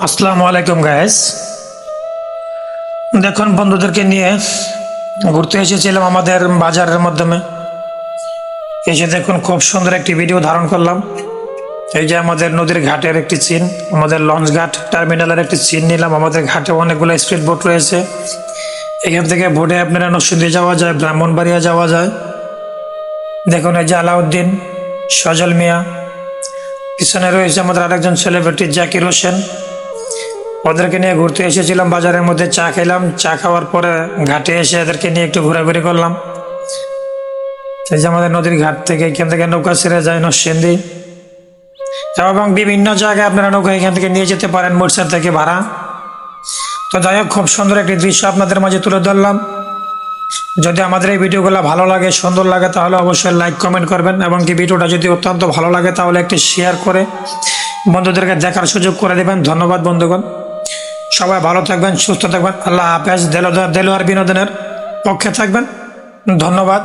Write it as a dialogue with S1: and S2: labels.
S1: আসসালামু আলাইকুম গাইস। দেখুন, বন্ধুদেরকে নিয়ে ঘুরতে এসেছিলাম আমাদের বাজারের মাধ্যমে। এসে দেখুন খুব সুন্দর একটি ভিডিও ধারণ করলাম। এই যে আমাদের নদীর ঘাটের একটি চিন, আমাদের লঞ্চ ঘাট টার্মিনালের একটি চিন নিলাম। আমাদের ঘাটে অনেকগুলো স্পিড বোট রয়েছে। এখান থেকে বোটে আপনারা নরসিংদী যাওয়া যায়, ব্রাহ্মণবাড়িয়া যাওয়া যায়। দেখুন এই যে আলাউদ্দিন, সজল মিয়া, পিছনে রয়েছে আমাদের আরেকজন সেলিব্রিটি জাকির হোসেন। ওদেরকে নিয়ে ঘুরতে এসেছিলাম বাজারের মধ্যে। চা খেলাম, চা খাওয়ার পরে ঘাটে এসে এদেরকে নিয়ে একটু ঘোরাঘুরি করলাম। এই যে আমাদের নদীর ঘাট থেকে এখান থেকে নৌকা ছেড়ে যায় নরসিংদী, এবং বিভিন্ন জায়গায় আপনারা নৌকা এখান থেকে নিয়ে যেতে পারেন মুরসার থেকে ভাড়া। তো যাই হোক, খুব সুন্দর একটি দৃশ্য আপনাদের মাঝে তুলে ধরলাম। যদি আমাদের এই ভিডিওগুলো ভালো লাগে, সুন্দর লাগে, তাহলে অবশ্যই লাইক কমেন্ট করবেন, এবং কি ভিডিওটা যদি অত্যন্ত ভালো লাগে তাহলে একটি শেয়ার করে বন্ধুদেরকে দেখার সুযোগ করে দেবেন। ধন্যবাদ বন্ধুগণ, সবাই ভালো থাকবেন, সুস্থ থাকবেন। আল্লাহ হাফেজ। দেলোয়ার বিনোদনের পক্ষে থাকবেন। ধন্যবাদ।